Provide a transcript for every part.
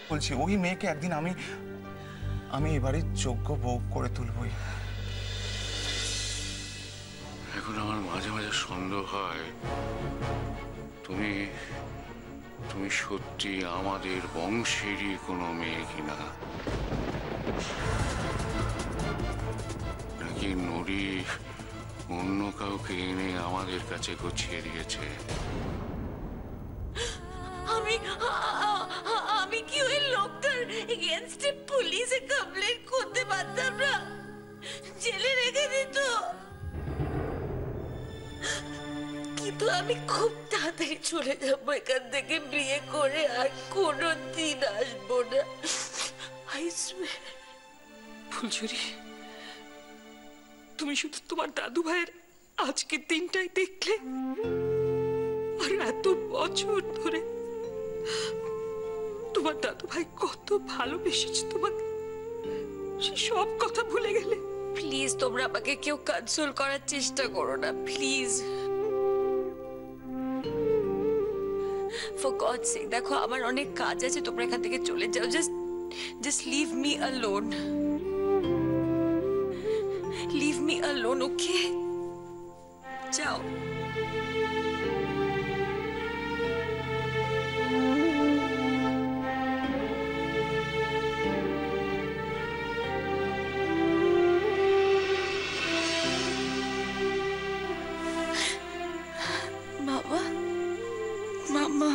বলছি ওই মেয়েকে একদিন আমি আমি এবারে যোগ্য বউ করে তুলবই। এখন আমার মাঝে মাঝে সন্দেহ হয় তুমি তুমি সত্যি আমাদের বংশেরই কোনো মেয়ে কিনা, নাকি নুরি অন্য কাউকে এনে আমাদের কাছে গুছিয়ে দিয়েছে। আমি কি ওই লোকটার এগেইনস্টে পুলিশে কমপ্লেন করতে পারতাম না? জেলে রেখে দিত। কিন্তু আমি খুব তাড়াতাড়ি চলে যাবো এখান থেকে, বিয়ে করে আর কোনোদিন আসবো না। আই সুয়ের। ফুলঝুরি, তুমি শুধু তোমার দাদু ভাইয়ের আজকের দিনটাই দেখলে, আর এত বছর ধরে তোমার দাদু ভাই কত ভালোবেসেছে তোমাকে, সে সব কথা ভুলে গেলে? প্লিজ তোমরা আমাকে কেউ কনসোল করার চেষ্টা করো না, প্লিজ। ফর গডস সেক, দেখো আমার অনেক কাজ আছে, তোমরা এখান থেকে চলে যাও। Just leave me alone, leave me alone, okay? যাও। বাবা, মামা,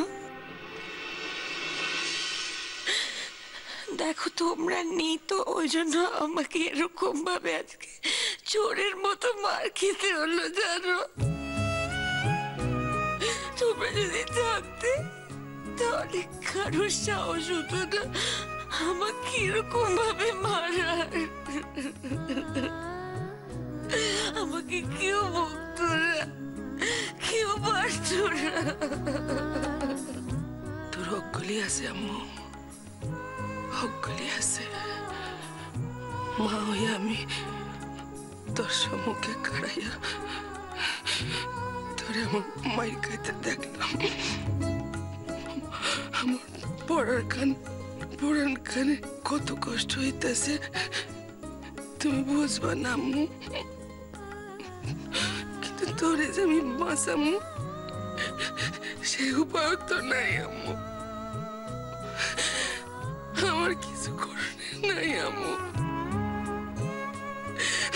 দেখো তোমরা নেই তো, ওই জন্য আমাকে এরকম ভাবে আজকে চোরের মতো মার খেতে হলো, জানো? তোমরা যদি থাকতে তাহলে কারোর সাহস হতো না আমাকে এরকম ভাবে মারার। আমাকে কেউ বকতো না, কেউ পারতো না। তোর হকগুলি আছে আম্মু, হকগুলি আছে। মা হইয়া আমি তোর সম্মুখে খাড়াইয়া তোরে আমার মায়ের কাছে দেখলাম। আমার পড়ার কানে কত কষ্ট হইতেছে তুমি বুঝবা না আম্মু, কিন্তু তোরে যে আমি বাঁচামু সে উপায় তো নাই আম্মু। আমার কিছু করণের নাই আম্মু,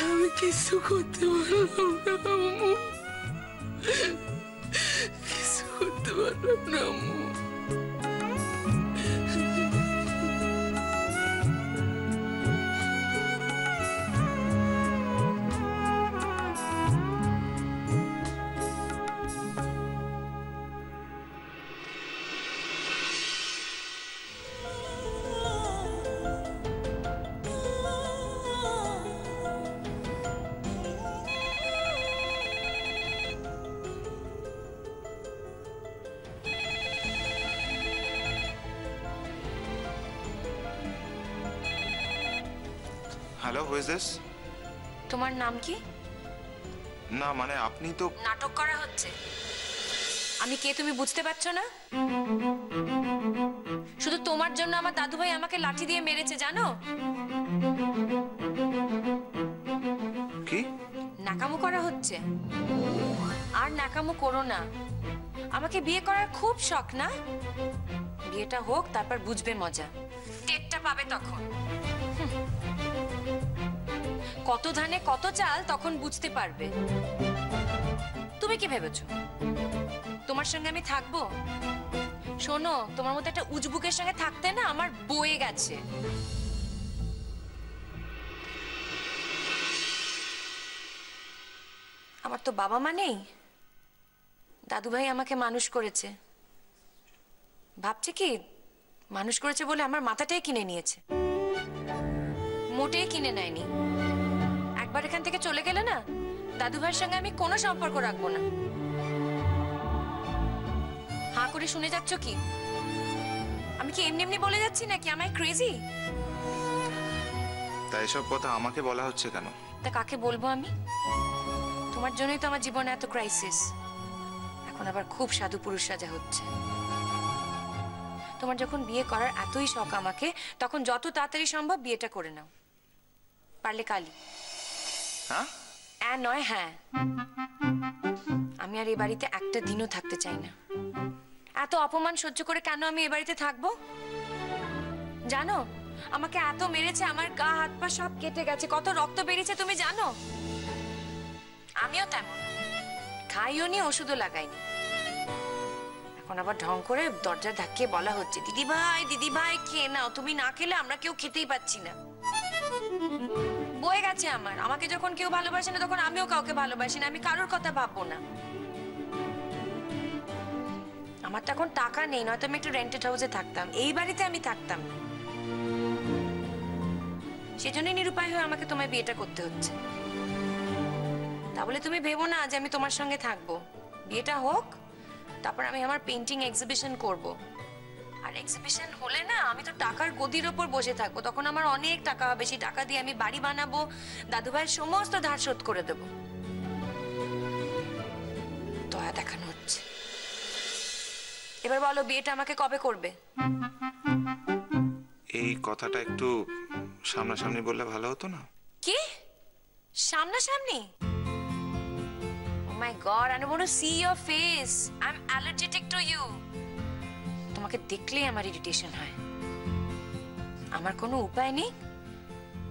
আমি কিছু করতে পারলাম না আম্মু, কিছু করতে পারলাম না আম্মু। Hello, who is this? তোমার নাম কি? না মানে আপনি তো নাটক করা হচ্ছে। আমি কে তুমি বুঝতে পারছো না? শুধু তোমার জন্য আমার দাদু ভাই আমাকে লাঠি দিয়ে মেরেছে, জানো? কি নাকামো করা হচ্ছে? আর নাকামো করো না। আমাকে বিয়ে করার খুব শখ না? বিয়েটা হোক, তারপর বুঝবে মজা, টেটটা পাবে তখন। কত ধানে কত চাল তখন বুঝতে পারবে। তুমি কি ভেবেছো তোমার সঙ্গে আমি থাকবো? শোনো, তোমার মতো একটা উজবুকের সঙ্গে থাকতে না আমার বয়ে গেছে। আমার তো বাবা মা নেই, দাদু ভাই আমাকে মানুষ করেছে। ভাবছে কি মানুষ করেছে বলে আমার মাথাটাই কিনে নিয়েছে? মোটেই কিনে নেয়নি। একবার এখান থেকে চলে গেলে না, দাদু ভাইয়ের সঙ্গে আমি কোনো সম্পর্ক রাখবো না। হাঁ করে শুনে যাচ্ছ কি? আমি কি এমনি এমনি বলে যাচ্ছি নাকি আমায় ক্রেজি? তাই এসব কথা আমাকে বলা হচ্ছে কেন? তা কাকে বলবো আমি? তোমার জন্যই তো আমার জীবনে এত ক্রাইসিস। এখন আবার খুব সাধু পুরুষ সাজা হচ্ছে। তোমার যখন বিয়ে করার এতই শখ আমাকে, তখন যত তাড়াতাড়ি সম্ভব বিয়েটা করে নাও, পারলে কালই। হ্যাঁ নয় হ্যাঁ। আমি আর এই বাড়িতে একটা দিনও থাকতে চাই না। এত অপমান সহ্য করে কেন আমি এ বাড়িতে থাকবো? জানো, আমাকে এত মেরেছে, আমার গা হাত পা সব কেটে গেছে, কত রক্ত বেরিয়েছে তুমি জানো? আমিও তেমন, খাইও নি, ওষুধও লাগাইনি। এখন আবার ঢং করে দরজা ধাক্কিয়ে বলা হচ্ছে, দিদি ভাই খেয়ে নাও, তুমি না খেলে আমরা কেউ খেতেই পাচ্ছি না। বয়ে গেছে আমার, আমাকে যখন কেউ ভালোবাসে না তখন আমিও কাউকে ভালোবাসি না, আমি কারোর কথা ভাববো না। আমার তো এখন টাকা নেই, নয়তো আমি একটু রেন্টেড হাউসে থাকতাম, এই বাড়িতে আমি থাকতাম না। সেজন্যই নিরুপায় হয়ে আমাকে তোমায় বিয়েটা করতে হচ্ছে। তা বলে তুমি ভেবো না যে আমি তোমার সঙ্গে থাকবো। বিয়েটা হোক, তারপর আমি আমার পেন্টিং এক্সিবিশন করব। আর এক্সিবিশন হলে না, আমি তো টাকার গদির ওপর বসে থাকবো, তখন আমার অনেক টাকা হবে, সেই টাকা দিয়ে আমি বাড়ি বানাবো, দাদু ভাইয়ের সমস্ত ধার শোধ করে দেবো। দয়া দেখানো হচ্ছে। এবার বলো, বিয়েটা আমাকে কবে করবে? এই কথাটা একটু সামনাসামনি বললে ভালো হতো না? কি সামনাসামনি? Oh my God, I don't want to see your face. I'm allergic to you. তোমাকে দেখলেই আমার ইরিটেশন হয়। আমার কোনো উপায় নেই,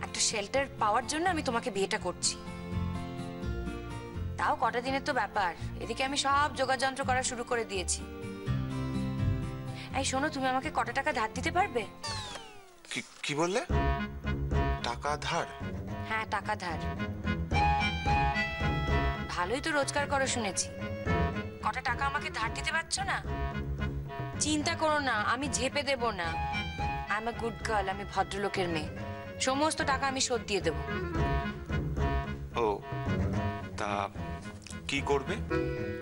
একটা শেল্টার পাওয়ার জন্য আমি তোমাকে বিয়েটা করছি। তাও কটা দিনের তো ব্যাপার, এদিকে আমি সব যোগাযন্ত্র করা শুরু করে দিয়েছি। এই শোনো, তুমি আমাকে কটা টাকা ধার দিতে পারবে? কি বললে? টাকা ধার? হ্যাঁ, টাকা ধার। ভালোই তো রোজগার করো শুনেছি, কটা টাকা আমাকে ধার দিতে পারছো না? চিন্তা করো না, আমি ঝেপে দেব না। I am a good girl, আমি ভদ্রলোকের মেয়ে, সমস্ত টাকা আমি শোধ দিয়ে দেব। ও, তা কি করবে?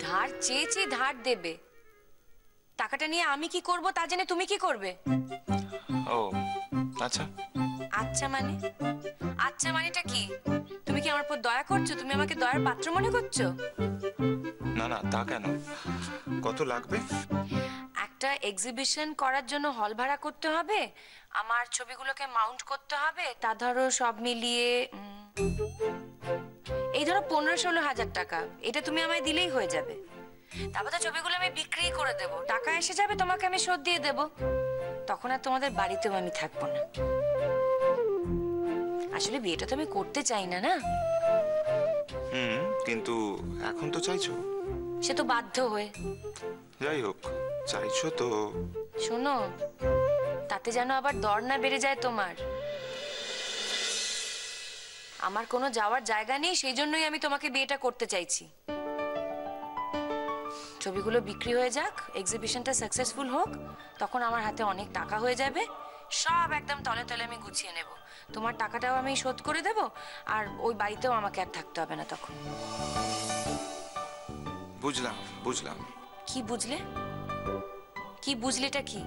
ধার চেয়েছি, ধার দেবে। টাকাটা নিয়ে আমি কি করব তা জেনে তুমি কি করবে? ও আচ্ছা। আচ্ছা মানে? আচ্ছা মানেটা কি? তুমি কি আমার উপর দয়া করছো? তুমি আমাকে দয়ার পাত্র মনে করছো? না, তা কেন? কত লাগবে? একটা এক্সিবিশন করার জন্য হল ভাড়া করতে হবে, আমার ছবিগুলোকে মাউন্ট করতে হবে, তা ধরো সব মিলিয়ে এই ধরো 15-16 হাজার টাকা। এটা তুমি আমায় দিলেই হয়ে যাবে। তারপর তো ছবিগুলো আমি বিক্রি করে দেব, টাকা এসে যাবে, তোমাকে আমি শোধ দিয়ে দেব। তখন আর তোমাদের বাড়িতেও আমি থাকবো না। আসলে বিয়েটা তো আমি করতে চাই না, না? কিন্তু এখন তো চাইছো। সে তো বাধ্য হয়ে। যাই হোক, চাইছো তো। শোনো, তাতে যেন আবার দর না বেড়ে যায় তোমার। আমার কোনো যাওয়ার জায়গা নেই, সেই জন্যই আমি তোমাকে বিয়েটা করতে চাইছি। ছবিগুলো বিক্রি হয়ে যাক, এক্সিবিশনটা সাকসেসফুল হোক, তখন আমার হাতে অনেক টাকা হয়ে যাবে, সব একদম তলে তলে আমি গুছিয়ে নেব। তোমার টাকাটাও আমি শোধ করে দেব, আর ওই বাড়িতেও আমাকে আর থাকতে হবে না তখন। বুঝলাম। কি বুঝলে? কি বুঝলেটা কি?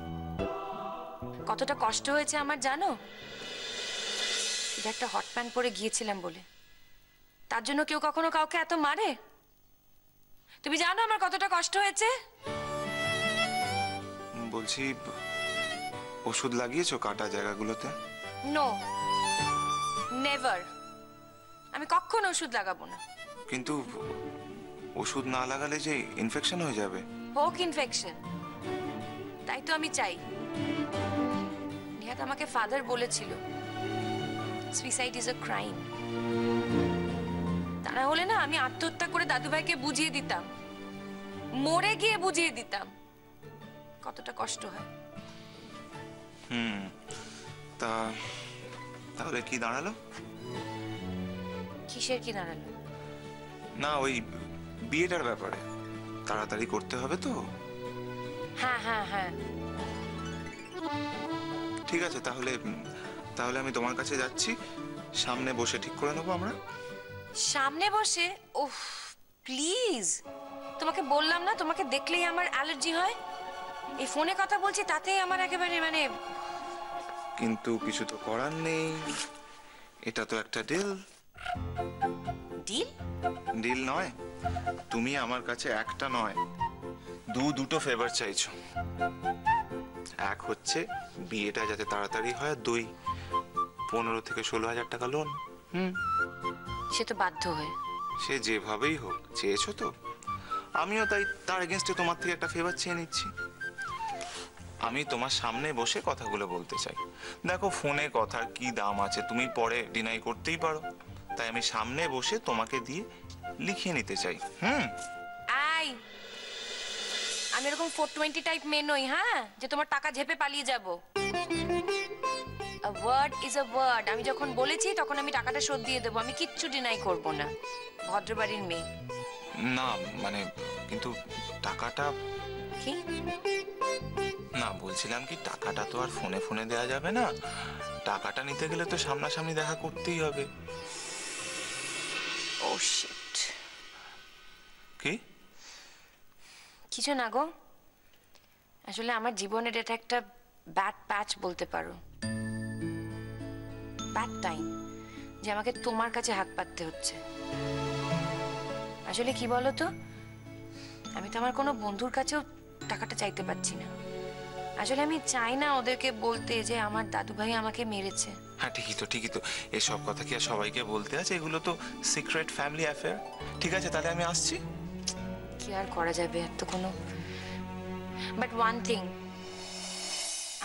কতটা কষ্ট হয়েছে আমার জানো? শুধু একটা হট প্যান্ট পরে গিয়েছিলাম বলে, তার জন্য কেউ কখনো কাউকে এত মারে? তুমি জানো আমার কতটা কষ্ট হয়েছে? বলছি, ওষুধ লাগিয়েছো কাটা জায়গাগুলোতে? No, never. আমি কখনো ওষুধ লাগাবো না। কিন্তু ওষুধ না লাগালে যে ইনফেকশন হয়ে যাবে। হোক ইনফেকশন, তাই তো আমি চাই। নিহাত আমাকে ফাদার বলেছিল, সুইসাইড ইজ আ ক্রাইম। তা না হলে না আমি আত্মহত্যা করে দাদুভাইকে বুঝিয়ে দিতাম, মরে গিয়ে বুঝিয়ে দিতাম কতটা কষ্ট হয়। তাহলে কি দাঁড়ালো? কিসের কি দাঁড়ালো? না, ওই বিয়েটার ব্যাপারে তাড়াতাড়ি করতে হবে তো। হ্যাঁ। ঠিক আছে, তাহলে আমি তোমার কাছে যাচ্ছি, সামনে বসে ঠিক করে নেবো আমরা। সামনে বসে? ওহ প্লিজ, তোমাকে বললাম না তোমাকে দেখলেই আমার অ্যালার্জি হয়। এই ফোনে কথা বলছি তাতেই আমার একেবারে কিন্তু কিছু তো করার নেই, এটা তো একটা ডিল। ডিল? ডিল নয়, তুমি আমার কাছে একটা নয় দুটো ফেভার চাইছো। এক হচ্ছে বিয়েটা যাতে তাড়াতাড়ি হয়, আর 2 15 থেকে 16,000 টাকা লোন। সে তো বাধ্য হয়ে। সে যেভাবেই হোক, চেয়েছো তো, আমিও তাই তার এগেনস্টে তোমার থেকে একটা ফেভার চেয়ে নিচ্ছি। আমি তোমার সামনে বসে কথাগুলো বলতে চাই। দেখো, ফোনে কথার কি দাম আছে, তুমি পরে ডিনাই করতেই পারো, তাই আমি সামনে বসে তোমাকে দিয়ে লিখিয়ে নিতে চাই। আই, আমি এরকম 420 টাইপ মেয়ে নই, হ্যাঁ, যে তোমার টাকা ঝেপে পালিয়ে যাব। A word is a word. আমি যখন বলেছি তখন আমি টাকাটা শোধ দিয়ে দেবো, আমি কিচ্ছু ডিনাই করব না। ভদ্রবাড়ির মেয়ে। না মানে, কিন্তু টাকাটা কি? না, বলছিলাম কি, টাকাটা তো আর ফোনে ফোনে দেওয়া যাবে না। টাকাটা নিতে গেলে তো সামনাসামনি দেখা করতেই হবে। ও শিট। কি? কিছু না গো, আসলে আমার জীবনের এটা একটা ব্যাড প্যাচ বলতে পারো, ব্যাড টাইম, যে আমাকে তোমার কাছে হাত পাততে হচ্ছে। আসলে কি বলো তো, আমি তো আমার কোনো বন্ধুর কাছেও টাকাটা চাইতে পারছি না। আসলে আমি চাই না ওদেরকে বলতে যে আমার দাদু ভাই আমাকে মেরেছে। হ্যাঁ, ঠিকই তো, এসব কথা কি আর সবাইকে বলতে আছে? এগুলো তো সিক্রেট ফ্যামিলি অ্যাফেয়ার। ঠিক আছে, তাহলে আমি আসছি। কি আর করা যাবে, আর তো কোনো। বাট ওয়ান থিং,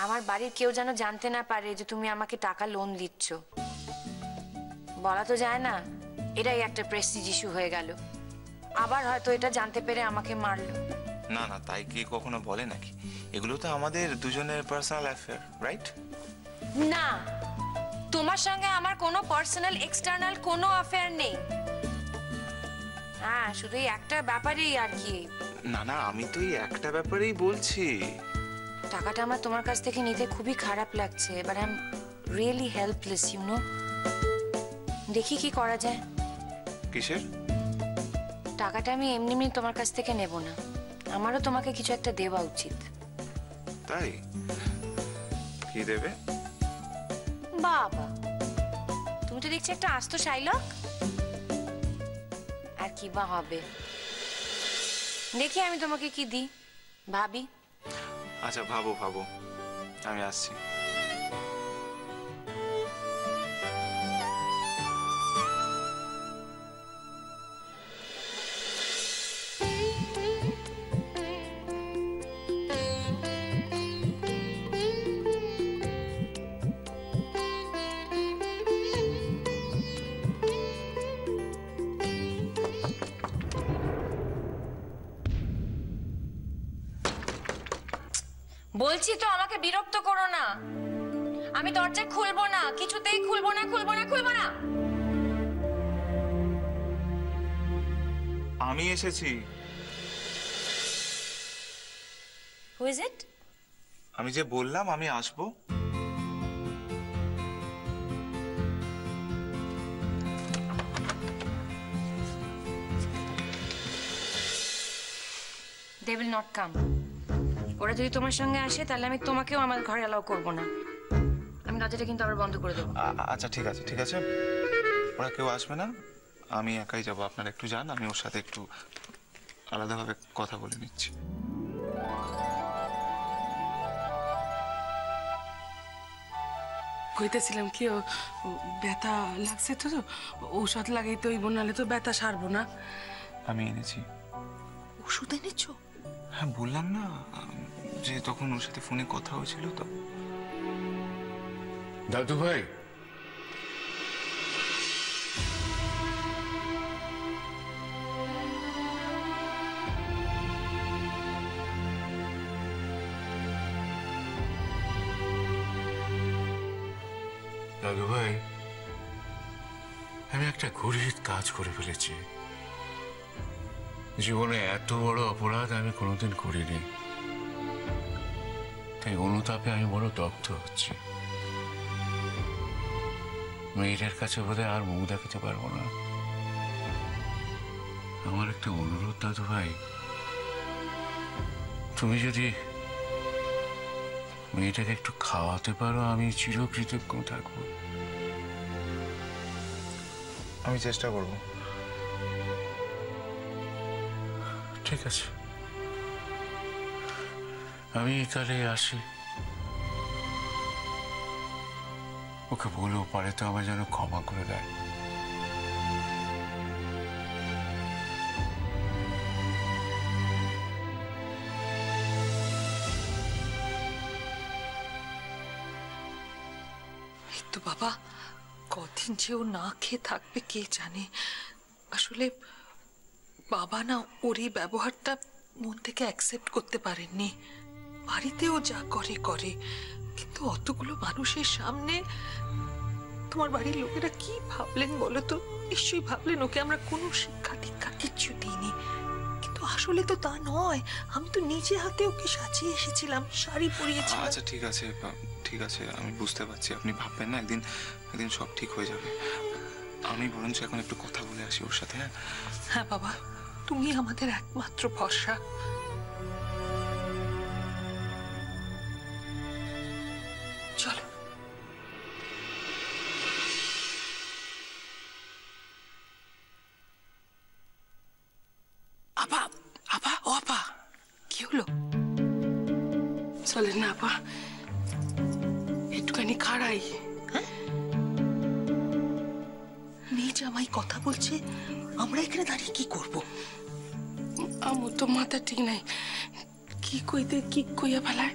আমার বাড়ির কেউ যেন জানতে না পারে যে তুমি আমাকে টাকা লোন দিচ্ছ। বলা তো যায় না, এটাই একটা প্রেস্টিজ ইস্যু হয়ে গেল। আবার হয়তো এটা জানতে পেরে আমাকে মারলো। না না, তাই কি কখনো বলে নাকি? এগুলো তো আমাদের দুজনের পার্সোনাল অ্যাফেয়ার, রাইট? না, তোমার সঙ্গে আমার কোনো পার্সোনাল এক্সটার্নাল কোনো অ্যাফেয়ার নেই। হ্যাঁ, শুধু এই একটা ব্যাপারেই আর কি। না না, আমি তো এই একটা ব্যাপারেই বলছি। টাকাটা আমার তোমার কাছ থেকে নিতে খুবই খারাপ লাগছে, but I am really helpless, you know. দেখি কি করা যায়। কিসের? টাকাটা আমি এমনি এমনি তোমার কাছ থেকে নেব না, আমারও তোমাকে কিছু একটা দেওয়া উচিত। তাই? কি দেবে? বাবা, তুমি তো দেখছি একটা আস্ত শাইলক। আর কি বা হবে, দেখি আমি তোমাকে কি দিই, ভাবি। আচ্ছা, ভাবো, আমি আসছি। বলছি তো, আমাকে বিরক্ত করো না। আমি দরজা খুলবো না, কিছুতেই খুলবো না। আমি এসেছি। Who is it? আমি যে বললাম আমি আসবো। They will not come. ওরা যদি তোমার সঙ্গে আসে তাহলে আমি তোমাকেও আমার ঘরে অ্যালাউ করবো না। আমি দরজাটা কিন্তু আবার বন্ধ করে দেবো। আচ্ছা, ঠিক আছে, ওরা কেউ আসবে না, আমি একাই যাবো। আপনারা একটু যান, আমি ওর সাথে একটু আলাদাভাবে কথা বলে নিচ্ছি। কইতেছিলাম কি, ও ব্যথা লাগছে তো, ঔষধ লাগাইতে হইব, নাহলে তো ব্যথা সারবো না। আমি এনেছি। ওষুধ এনেছো? হ্যাঁ, বললাম না যে তখন ওর সাথে ফোনে কথা হয়েছিল তো। দাদু ভাই, দাদু ভাই, আমি একটা ঘুরির কাজ করে ফেলেছি। জীবনে এত বড় অপরাধ আমি কোনোদিন করিনি, তাই অনুতাপে আমি বড় দগ্ধ হচ্ছি। মেয়েটার কাছে বোধহয় আর মুখ দেখাতে পারবো না। আমার একটা অনুরোধ দাদু ভাই, তুমি যদি মেয়েটাকে একটু খাওয়াতে পারো, আমি চিরকৃতজ্ঞ থাকবো। আমি চেষ্টা করব। ঠিক আছে, আমি তাহলে আসি। ওকে বলেও পারে তো আমার যেন ক্ষমা করে দেয়। এই তো বাবা, কদিন যে ও না খেয়ে থাকবে কে জানে। আসলে বাবা না ওর এই ব্যবহারটা মন থেকে অ্যাকসেপ্ট করতে পারেননি। বাড়িতেও যা করে করে, কিন্তু অতগুলো মানুষের সামনে তোমার বাড়ির লোকেরা কি ভাবলেন বলো তো? নিশ্চয়ই ভাবলেন ওকে আমরা কোনো শিক্ষা দীক্ষা কিচ্ছু দিইনি, কিন্তু আসলে তো তা নয়। আমি তো নিজে হাতে ওকে সাজিয়ে এসেছিলাম, শাড়ি পরিয়েছিলাম। আচ্ছা ঠিক আছে, ঠিক আছে, আমি বুঝতে পারছি। আপনি ভাববেন না, একদিন একদিন সব ঠিক হয়ে যাবে। আমি বরঞ্চ এখন একটু কথা বলে আসি ওর সাথে। হ্যাঁ হ্যাঁ বাবা, তুমি আমাদের একমাত্র ভরসা। চলো। আপা, আপা, ও আপা, কি হলো? চলেন না আপা, একটুখানি খাড়াই। মেয়ে জামাই কথা বলছে, আমরা এখানে দাঁড়িয়ে কি করব? আমার তো মাথা ঠিক নাই, কি কইতে কি কইয়া ফেলায়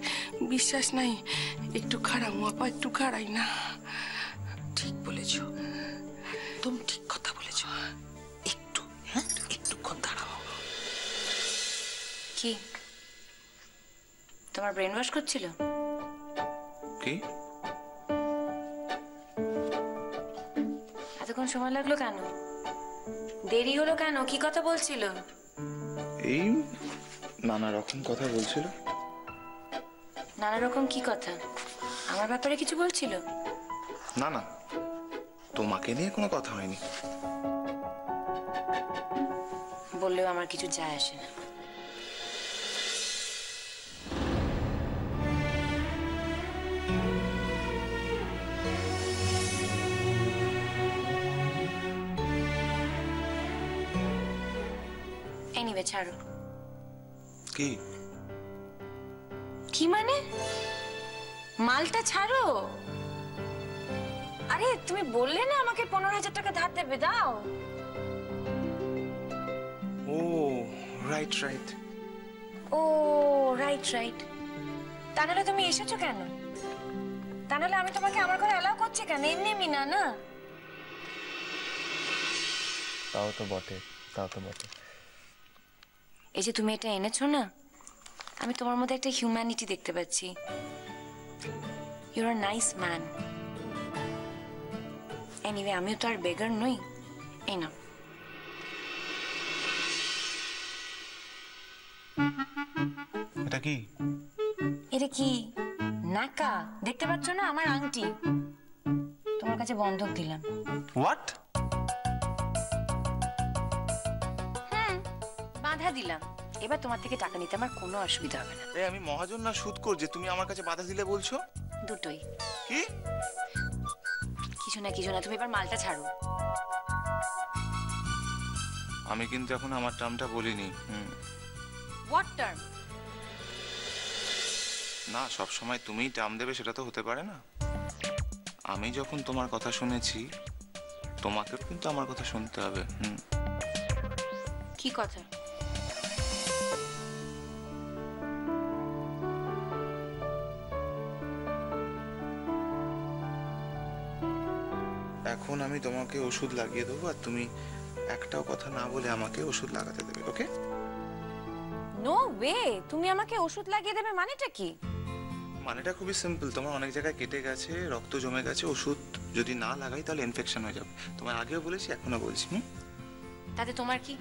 বিশ্বাস নাই। একটু খাড়াও আপা, একটু খাড়াই না। ঠিক বলেছ, একদম ঠিক কথা বলেছ। একটু, হ্যাঁ, একটুক্ষণ দাঁড়াও। কি তোমার ব্রেন ওয়াশ করছিল? কি? এতক্ষণ সময় লাগলো কেন? দেরি হলো কেন? কি কথা বলছিল? এই নানা রকম কথা বলছিল। নানা রকম কি কথা? আমার ব্যাপারে কিছু বলছিল? না না, তোমাকে নিয়ে কোনো কথা হয়নি। বললেও আমার কিছু যায় আসে না। এনিওয়ে ছাড়ো। কি? কি মানে? মালটা ছাড়ো। আরে তুমি বললে না আমাকে 15,000 টাকা ধার দেবে, দাও। ও রাইট রাইট। ও রাইট রাইট। তা নাহলে তুমি এসেছো কেন? তা নাহলে আমি তোমাকে আমার ঘরে অ্যালাউ করছি কেন? এমনি এমনি না না। তাও তো বটে, তাও তো বটে। এই যে তুমি এটা এনেছো না, আমি তোমার মধ্যে একটা হিউম্যানিটি দেখতে পাচ্ছি। You are nice man. Anyway আমিও তো আর বেগার নই। এই নাও। এটা কি? এটা কি? নাকা দেখতে পাচ্ছ না? আমার আংটি। তোমার কাছে বন্ধক দিলাম। হোয়াট? বাধা দিলাম। এবার তোমার থেকে টাকা নিতে আমার কোনো অসুবিধা হবে না। এই আমি মহাজন না সুদখোর যে তুমি আমার কাছে বাধা দিলে বলছো? দুটোই। কি? কিছু না কিছু না, তুমি এবার মালটা ছাড়ো। আমি কিন্তু এখন আমার টার্মটা বলিনি। What term? না, সব সময় তুমিই টার্ম দেবে সেটা তো হতে পারে না। আমি যখন তোমার কথা শুনেছি, তোমাকেও কিন্তু আমার কথা শুনতে হবে। কি কথা? এখন আমি তোমাকে ওষুধ লাগিয়ে দেবো আর তুমি একটাও কথা না বলে আমাকে ওষুধ লাগাতে দেবে, ওকে? নো ওয়ে, তুমি আমাকে ওষুধ লাগিয়ে দেবে মানেটা কি? মানেটা খুবই সিম্পল। তোমার অনেক জায়গায় কেটে গেছে, রক্ত জমে গেছে। ওষুধ যদি না লাগাই তাহলে ইনফেকশন হয়ে যাবে। তোমার আগেও বলেছি, এখনো বলছি। তাতে তোমার কি?